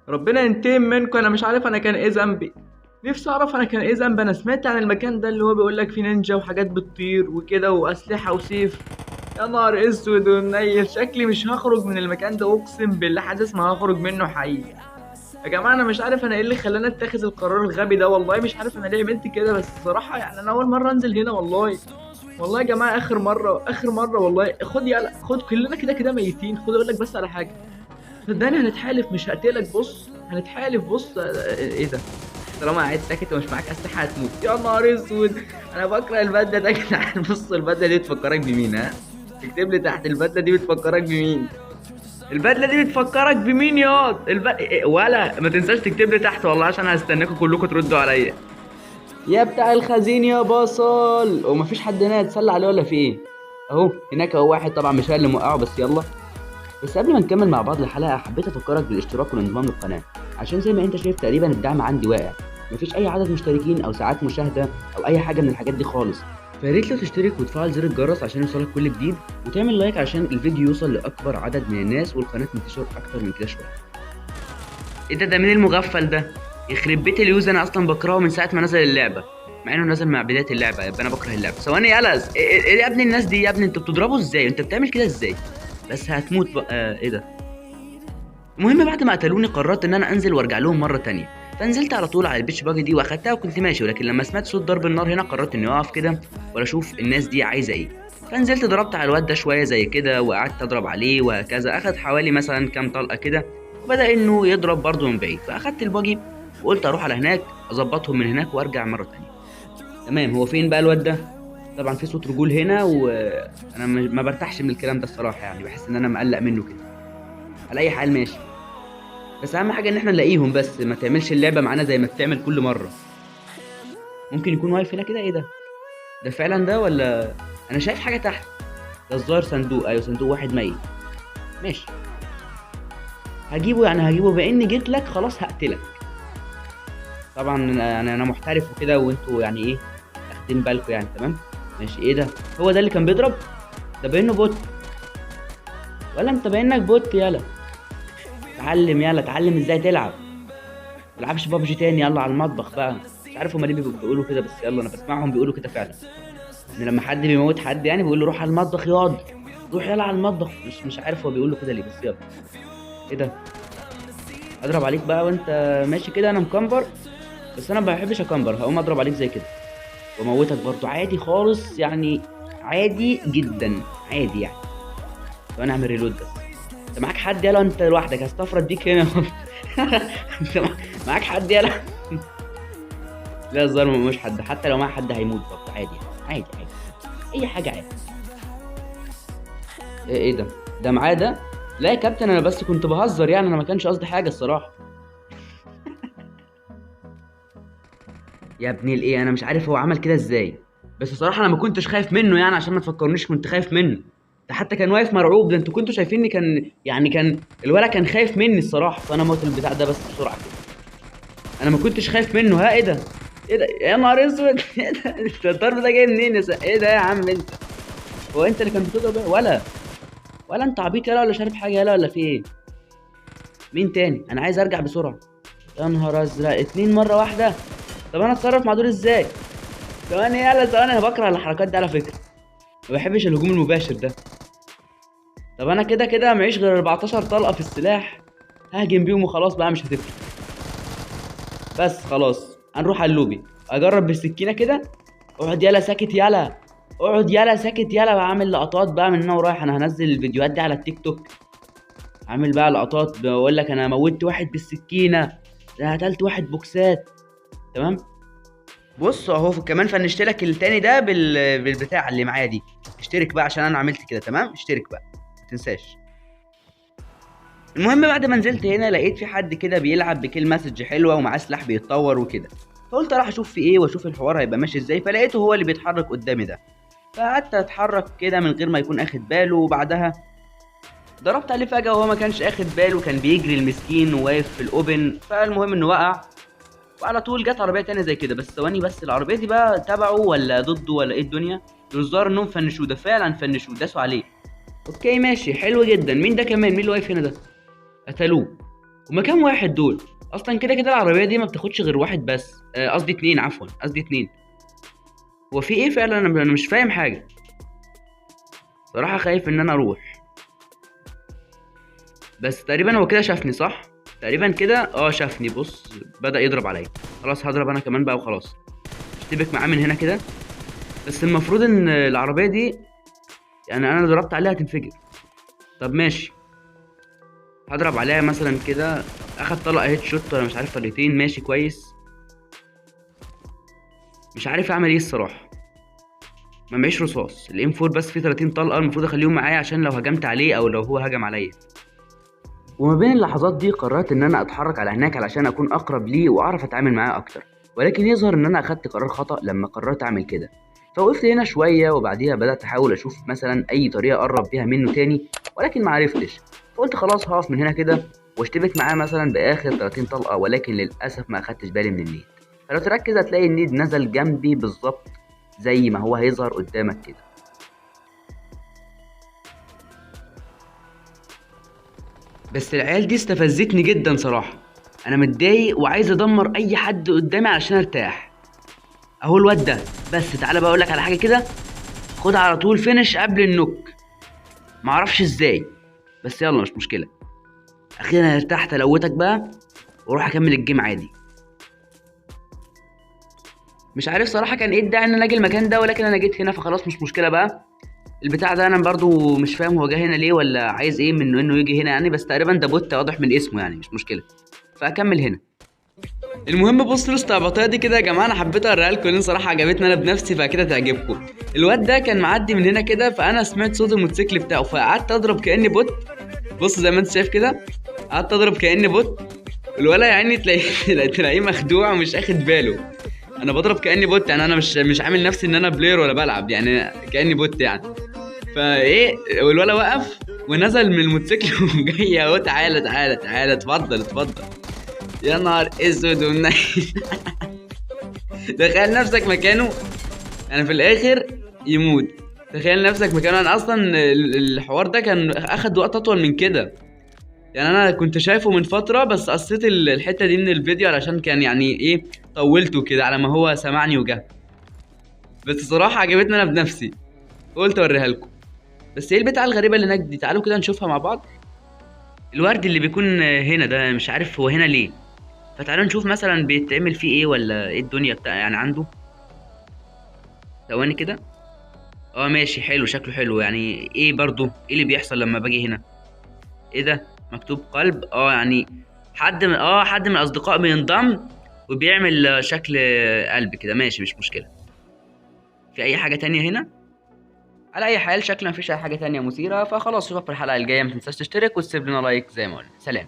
ربنا ينتقم منكم. انا مش عارف انا كان ايه ذنبي. نفسي اعرف انا كان ايه ذنبي. انا سمعت عن المكان ده اللي هو بيقول لك فيه نينجا وحاجات بتطير وكده واسلحه وسيف. يا نهار اسود ونيل، شكلي مش هخرج من المكان ده، اقسم بالله حاسس ما هخرج منه حي. يا جماعه انا مش عارف انا ايه اللي خلاني اتخذ القرار الغبي ده، والله مش عارف انا ليه عملت كده، بس الصراحه يعني انا اول مره انزل هنا والله. والله يا جماعه اخر مره اخر مره والله. خد يلا خد، كلنا كده كده ميتين. خد اقول لك بس على حاجه. صدقني هنتحالف مش هقتلك. بص هنتحالف. بص ايه ده؟ طالما قاعد ساكت ومش معاك اسلحه هتموت. يا نهار اسود. انا بكره البدله ده يا جدعان. بص البدله دي بتفكرك بمين؟ ها، اكتب لي تحت، البدله دي بتفكرك بمين؟ البدله دي بتفكرك بمين ياض؟ ولا ما تنساش تكتب لي تحت والله، عشان هستناكم كلكم تردوا عليا. يا بتاع الخزين يا بصل، ومفيش حد هنا يتسلى عليه ولا في ايه؟ اهو هناك اهو واحد، طبعا مش انا اللي موقعه، بس يلا. بس قبل ما نكمل مع بعض الحلقة، حبيت أفكرك بالاشتراك والانضمام للقناة، عشان زي ما أنت شايف تقريبا الدعم عندي واقع. مفيش أي عدد مشتركين أو ساعات مشاهدة أو أي حاجة من الحاجات دي خالص. فياريت لو تشترك وتفعل زر الجرس عشان يوصلك كل جديد، وتعمل لايك عشان الفيديو يوصل لأكبر عدد من الناس والقناة تنتشر أكتر من كده شوية. إيه ده مين المغفل ده؟ يخرب بيت اليوز، أنا أصلا بكرهه من ساعة ما نزل اللعبة. مع إنه نزل مع بداية اللعبة، يبقى أنا بكره اللعبة. ثواني يالا، إيه يا ابني الناس دي؟ يا ابني أنت بتضربه إزاي؟ أنت بتعمل كده إزاي؟ بس هتموت بقى. إيه ده؟ المهم بعد ما قتلوني قررت ان انا انزل وارجع لهم مره تانية. فنزلت على طول على البيتش باجي دي واخدتها وكنت ماشي، ولكن لما سمعت صوت ضرب النار هنا قررت اني اقف كده ولا اشوف الناس دي عايزه ايه. فنزلت ضربت على الواد ده شويه زي كده وقعدت اضرب عليه وهكذا، اخد حوالي مثلا كام طلقه كده، وبدا انه يضرب برضه من بعيد. فاخدت الباجي وقلت اروح على هناك اظبطهم من هناك وارجع مره تانية. تمام، هو فين بقى الواد ده؟ طبعا في صوت رجول هنا، وانا ما برتاحش من الكلام ده الصراحه، يعني بحس ان انا مقلق منه كده. على اي حال ماشي، بس اهم حاجه ان احنا نلاقيهم، بس ما تعملش اللعبه معانا زي ما بتعمل كل مره. ممكن يكون واقف هنا كده. ايه ده؟ ده فعلا ده ولا انا شايف حاجه تحت؟ ده الظاهر صندوق. ايوه صندوق واحد ميت. ماشي، هجيبه يعني هجيبه، باني جيت لك خلاص هقتلك. طبعا يعني انا محترف وكده، وانتوا يعني ايه واخدين بالكم يعني. تمام ماشي. ايه ده؟ هو ده اللي كان بيضرب؟ ده باينه بوت. ولا انت باينك بوت؟ يلا اتعلم، يلا اتعلم ازاي تلعب. متلعبش بابجي تاني، يلا على المطبخ بقى. مش عارف هما ليه بيقولوا كده، بس يلا انا بسمعهم بيقولوا كده فعلا، ان لما حد بيموت حد يعني بيقول له روح على المطبخ يقعد. روح يلا على المطبخ. مش عارف هو بيقول له كده ليه، بس يلا. ايه ده؟ اضرب عليك بقى وانت ماشي كده؟ انا مكمبر، بس انا ما بحبش اكمبر. هقوم اضرب عليك زي كده واموتك برضو عادي خالص يعني، عادي جدا عادي يعني. طب انا اعمل ريلود بس. انت معاك حد؟ يلا انت لوحدك هستفرد بيك هنا. انت معاك حد؟ يلا. لا الظاهر مش حد، حتى لو معاه حد هيموت برضه عادي يعني. عادي عادي، اي حاجه عادي. ايه ده؟ ده معاه ده؟ لا يا كابتن انا بس كنت بهزر يعني، انا ما كانش قصدي حاجه الصراحه. يا ابني الايه، انا مش عارف هو عمل كده ازاي، بس الصراحه انا ما كنتش خايف منه يعني، عشان ما تفكرنيش كنت خايف منه. ده حتى كان واقف مرعوب. ده انتوا كنتوا شايفيني، كان يعني كان الولد كان خايف مني الصراحه. فانا موت البتاع ده بس بسرعه كده. انا ما كنتش خايف منه. ها ايه ده؟ ايه ده يا نهار اسود؟ ايه ده؟ انت الضرب ده جاي منين ايه ده يا عم انت؟ هو انت اللي كان بتضرب ولا انت عبيط يلا، ولا شارب حاجه يلا، ولا في ايه؟ مين تاني؟ انا عايز ارجع بسرعه. يا نهار ازرق، اتنين مره واحده. طب انا اتصرف مع دول ازاي؟ ثواني يلا ثواني، انا بكره الحركات دي على فكره. ما بحبش الهجوم المباشر ده. طب انا كده كده معيش غير 14 طلقه في السلاح، ههجم بيهم وخلاص بقى، مش هتفرق. بس خلاص هنروح على اللوبي اجرب بالسكينه كده. اقعد يلا ساكت يلا. اقعد يلا ساكت يلا، بعمل لقطات بقى من هنا ورايح. انا هنزل الفيديوهات دي على التيك توك، عامل بقى لقطات بقول لك انا موتت واحد بالسكينه، ده قتلت واحد بوكسات. تمام. بص اهو كمان فنشت لك التاني ده بالبتاع اللي معايا دي. اشترك بقى عشان انا عملت كده. تمام اشترك بقى ما تنساش. المهم بعد ما نزلت هنا لقيت في حد كده بيلعب بكل مسج حلوه ومعاه سلاح بيتطور وكده. فقلت اروح اشوف في ايه واشوف الحوار هيبقى ماشي ازاي. فلقيته هو اللي بيتحرك قدامي ده. فقعدت اتحرك كده من غير ما يكون اخد باله، وبعدها ضربت عليه فجأة وهو ما كانش اخد باله، كان بيجري المسكين وواقف في الاوبن. فالمهم انه وقع، وعلى طول جت عربية تانية زي كده. بس ثواني بس، العربية دي بقى تبعه ولا ضده ولا ايه الدنيا؟ دول الظاهر انهم فنشوه. ده فعلا فنشوه، داسوا عليه. اوكي ماشي حلو جدا. مين ده كمان؟ مين اللي واقف هنا ده؟ قتلوه. هما كام واحد دول؟ اصلا كده كده العربيه دي ما بتاخدش غير واحد بس، قصدي اتنين، عفوا قصدي اتنين. هو في ايه فعلا؟ انا مش فاهم حاجه صراحه، خايف ان انا اروح. بس تقريبا هو كده شافني صح؟ تقريبا كده شافني. بص بدأ يضرب عليا. خلاص هضرب انا كمان بقى وخلاص. اشتبك معاه من هنا كده. بس المفروض ان العربيه دي يعني انا ضربت عليها تنفجر. طب ماشي، هضرب عليها مثلا كده. اخد طلقه هيد شوت ولا مش عارف طلقتين، ماشي كويس. مش عارف اعمل ايه الصراحه. ما معيش رصاص. الام 4 بس فيه 30 طلقه، المفروض اخليهم معايا عشان لو هجمت عليه او لو هو هجم عليا. وما بين اللحظات دي قررت ان انا اتحرك على هناك علشان اكون اقرب ليه واعرف اتعامل معاه اكتر. ولكن يظهر ان انا اخدت قرار خطأ لما قررت اعمل كده. فوقفت هنا شويه وبعديها بدأت احاول اشوف مثلا اي طريقه اقرب بيها منه تاني، ولكن ما عرفتش. فقلت خلاص هقف من هنا كده واشتبك معاه مثلا باخر 30 طلقه، ولكن للاسف ما اخدتش بالي من النيد. فلو تركز هتلاقي النيد نزل جنبي بالظبط زي ما هو هيظهر قدامك كده. بس العيال دي استفزتني جدا صراحة. انا متضايق وعايز ادمر اي حد قدامي علشان ارتاح. اهو الواد ده. بس تعالى بقى اقولك على حاجة كده، خد على طول فينش قبل النوك. معرفش ازاي، بس يلا مش مشكلة. اخيرا ارتحت الوتك بقى واروح اكمل الجيم عادي. مش عارف صراحة كان ايه الداعي ان انا اجي المكان ده، ولكن انا جيت هنا فخلاص مش مشكلة بقى. البتاع ده انا برضو مش فاهم هو جه هنا ليه ولا عايز ايه من انه يجي هنا يعني، بس تقريبا ده بوت واضح من اسمه يعني، مش مشكلة. فاكمل هنا. المهم بصوا الاستعباطيه دي كده يا جماعه، انا حبيت اوريها لكم لان صراحه عجبتني انا بنفسي، فاكيد تعجبكم. الواد ده كان معدي من هنا كده، فانا سمعت صوت الموتوسيكل بتاعه فقعدت اضرب كاني بوت. بص زي ما انت شايف كده، قعدت اضرب كاني بوت. الولا يعني تلاقيه مخدوع ومش اخد باله. انا بضرب كاني بوت يعني، انا مش عامل نفسي ان انا بلاير ولا بلعب يعني، كاني بوت يعني. فايه والولا وقف ونزل من الموتوسيكل وجاي اهو، تعالى تعالى تعالى، اتفضل اتفضل. يا نهار اسود ومنيل. تخيل نفسك مكانه، يعني في الاخر يموت. تخيل نفسك مكانه. انا اصلا الحوار ده كان اخد وقت اطول من كده يعني، انا كنت شايفه من فتره بس قصيت الحته دي من الفيديو علشان كان يعني ايه، طولته كده على ما هو سمعني وجه. بس صراحه عجبتني انا بنفسي، قلت اوريها لكم. بس ايه البتاعه الغريبه اللي هناك دي؟ تعالوا كده نشوفها مع بعض. الورد اللي بيكون هنا ده مش عارف هو هنا ليه. فتعالوا نشوف مثلا بيتعمل فيه ايه ولا ايه الدنيا بتاع يعني عنده. ثواني كده. ماشي حلو، شكله حلو يعني. ايه برضو ايه اللي بيحصل لما باجي هنا؟ ايه ده مكتوب قلب؟ يعني حد من الاصدقاء بينضم وبيعمل شكل قلب كده، ماشي مش مشكلة. في اي حاجة تانية هنا؟ على اي حال شكله مفيش اي حاجة تانية مثيرة، فخلاص اشوفك في الحلقة الجاية. متنساش تشترك وتسيب لنا لايك زي ما قلنا. سلام.